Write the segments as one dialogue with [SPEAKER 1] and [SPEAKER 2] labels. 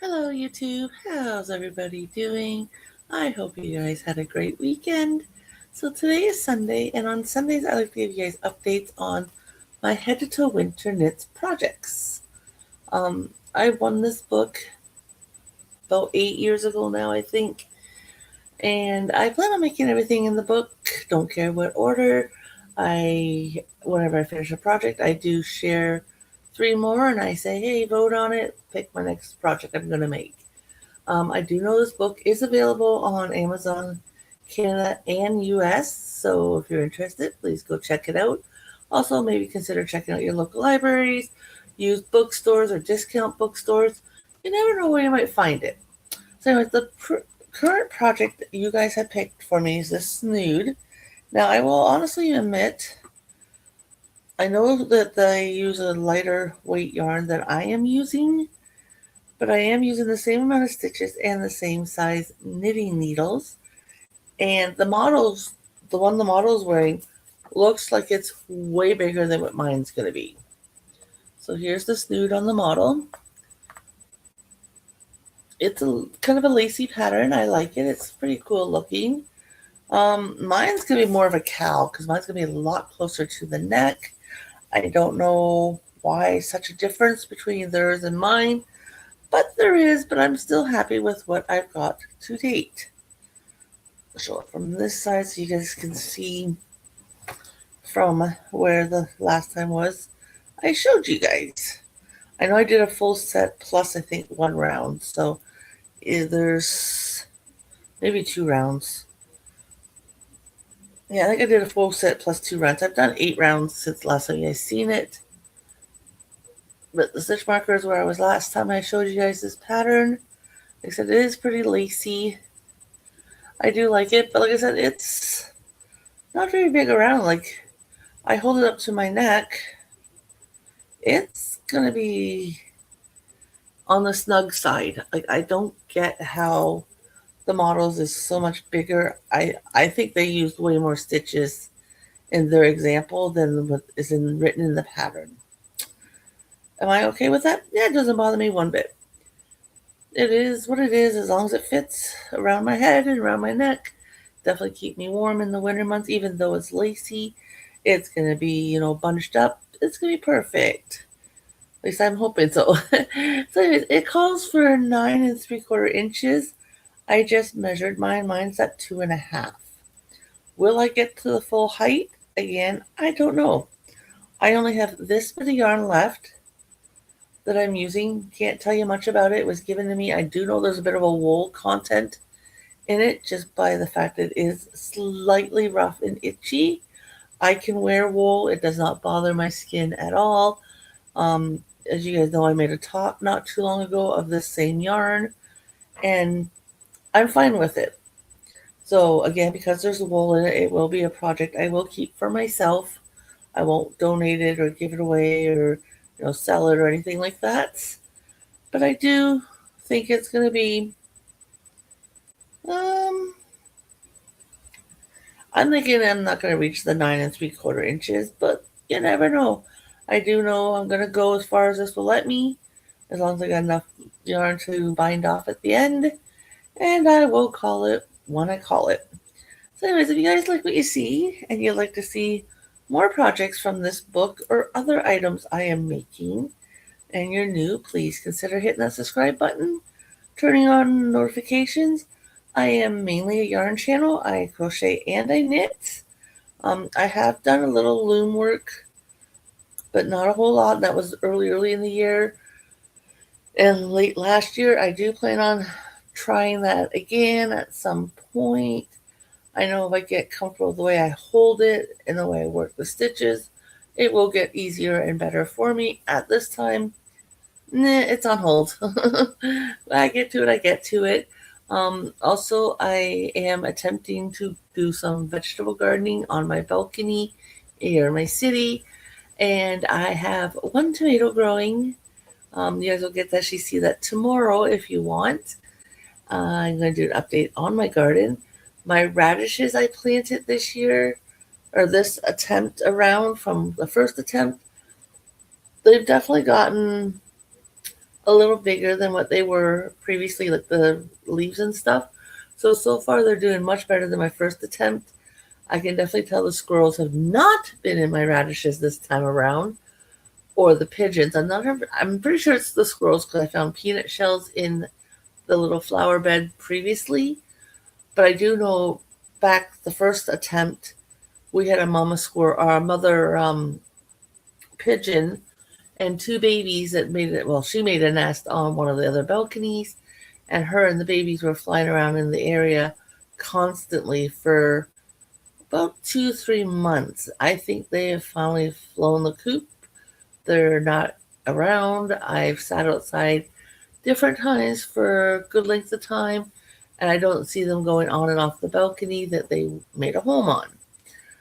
[SPEAKER 1] Hello, YouTube. How's everybody doing? I hope you guys had a great weekend. So today is Sunday, and on Sundays I like to give you guys updates on my Head to Toe Winter Knits projects. I won this book about 8 years ago now, I think, and I plan on making everything in the book. Don't care what order. Whenever I finish a project, I do share 3 more, and I say, hey, vote on it. Pick my next project I'm gonna make. I do know this book is available on Amazon Canada and US, so if you're interested, please go check it out. Also, maybe consider checking out your local libraries, used bookstores, or discount bookstores. You never know where you might find it. So, anyways, the current project that you guys have picked for me is this snood. Now, I will honestly admit, I know that they use a lighter weight yarn than I am using, but I am using the same amount of stitches and the same size knitting needles. And the one the model is wearing, looks like it's way bigger than what mine's going to be. So here's the snood on the model. It's a kind of a lacy pattern. I like it. It's pretty cool looking. Mine's going to be more of a cowl because mine's going to be a lot closer to the neck. I don't know why such a difference between theirs and mine, but there is, but I'm still happy with what I've got to date. Show it from this side so you guys can see from where the last time was I showed you guys. I know I did a full set plus I think 1 round, so there's maybe 2 rounds. Yeah, I think I did a full set plus 2 rounds. I've done 8 rounds since last time you guys seen it. But the stitch marker is where I was last time I showed you guys this pattern. Like I said, it is pretty lacy. I do like it, but like I said, it's not very big around. Like, I hold it up to my neck. It's gonna be on the snug side. Like, I don't get how the models is so much bigger. I think they used way more stitches in their example than what is written in the pattern. Am I okay with that? Yeah, it doesn't bother me one bit. It is what it is as long as it fits around my head and around my neck. Definitely keep me warm in the winter months, even though it's lacy. It's gonna be, bunched up. It's gonna be perfect. At least I'm hoping so. So anyways, it calls for 9 3/4 inches. I just measured mine. Mine's at 2.5. Will I get to the full height? Again, I don't know. I only have this bit of yarn left that I'm using. Can't tell you much about it. It was given to me. I do know there's a bit of a wool content in it just by the fact that it is slightly rough and itchy. I can wear wool. It does not bother my skin at all. As you guys know, I made a top not too long ago of this same yarn, and I'm fine with it. So again, because there's wool in it, it will be a project I will keep for myself. I won't donate it or give it away or sell it or anything like that. But I do think it's going to be. Um, I'm thinking I'm not going to reach the 9 3/4 inches, but you never know. I do know I'm going to go as far as this will let me, as long as I got enough yarn to bind off at the end, and I will call it when I call it. So anyways, if you guys like what you see and you'd like to see more projects from this book or other items I am making, and you're new, please consider hitting that subscribe button, turning on notifications. I am mainly a yarn channel. I crochet and I knit. I have done a little loom work, but not a whole lot. That was early in the year. And late last year, I do plan on trying that again at some point. I know if I get comfortable with the way I hold it and the way I work the stitches, it will get easier and better for me. At this time, it's on hold. When I get to it, I get to it. Also, I am attempting to do some vegetable gardening on my balcony here in my city, and I have 1 tomato growing. You guys will get to actually see that tomorrow if you want. I'm going to do an update on my garden. My radishes I planted this year, or this attempt around from the first attempt, they've definitely gotten a little bigger than what they were previously, like the leaves and stuff. So far they're doing much better than my first attempt. I can definitely tell the squirrels have not been in my radishes this time around, or the pigeons. I'm pretty sure it's the squirrels because I found peanut shells in the little flower bed previously. But I do know back the first attempt, we had a mama squirrel or a mother pigeon and two babies that made it. Well, she made a nest on one of the other balconies, and her and the babies were flying around in the area constantly for about 2-3 months. I think they have finally flown the coop. They're not around. I've sat outside different times for a good length of time, and I don't see them going on and off the balcony that they made a home on.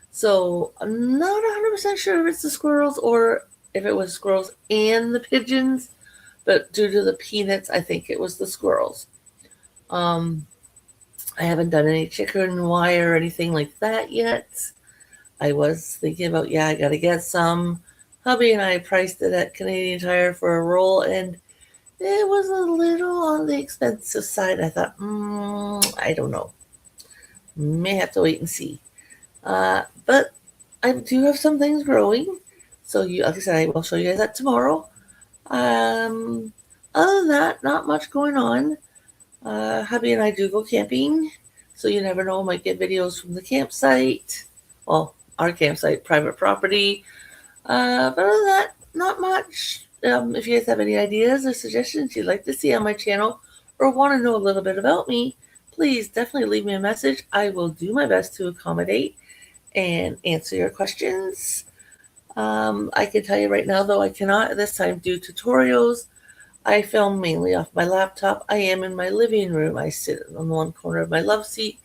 [SPEAKER 1] So I'm not 100% sure if it's the squirrels or if it was squirrels and the pigeons, but due to the peanuts, I think it was the squirrels. I haven't done any chicken wire or anything like that yet. I was thinking about, I got to get some. Hubby and I priced it at Canadian Tire for a roll, and it was a little on the expensive side. I thought, I don't know. May have to wait and see. But I do have some things growing. So, like I said, I will show you guys that tomorrow. Other than that, not much going on. Hubby and I do go camping, so you never know. Might get videos from the campsite. Well, our campsite, private property. But other than that, not much. If you guys have any ideas or suggestions you'd like to see on my channel or want to know a little bit about me, please definitely leave me a message. I will do my best to accommodate and answer your questions. I can tell you right now, though, I cannot at this time do tutorials. I film mainly off my laptop. I am in my living room. I sit on one corner of my love seat.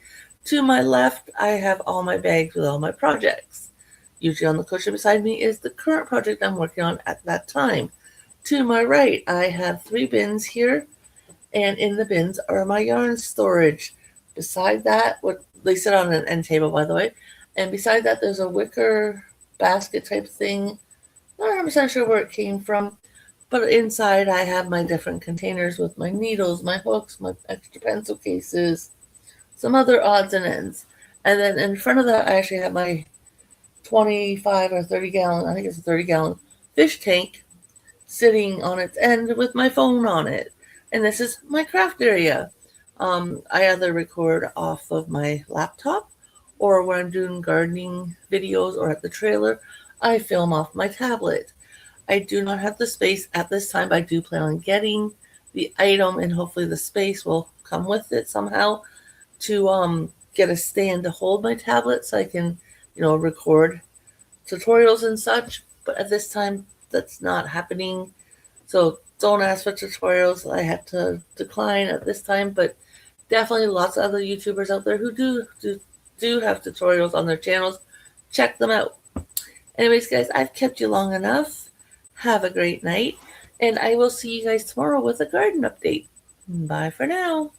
[SPEAKER 1] To my left, I have all my bags with all my projects. Usually on the cushion beside me is the current project I'm working on at that time. To my right, I have 3 bins here, and in the bins are my yarn storage. Beside that, they sit on an end table, by the way, and beside that there's a wicker basket type thing. Not 100% sure where it came from, but inside I have my different containers with my needles, my hooks, my extra pencil cases, some other odds and ends. And then in front of that, I actually have my 25 or 30 gallon, I think it's a 30-gallon fish tank sitting on its end with my phone on it. And this is my craft area. I either record off of my laptop, or when I'm doing gardening videos or at the trailer, I film off my tablet. I do not have the space at this time, but I do plan on getting the item, and hopefully the space will come with it somehow, to get a stand to hold my tablet so I can, record tutorials and such. But at this time, that's not happening. So don't ask for tutorials. I have to decline at this time, but definitely lots of other YouTubers out there who do have tutorials on their channels. Check them out. Anyways, guys, I've kept you long enough. Have a great night, and I will see you guys tomorrow with a garden update. Bye for now.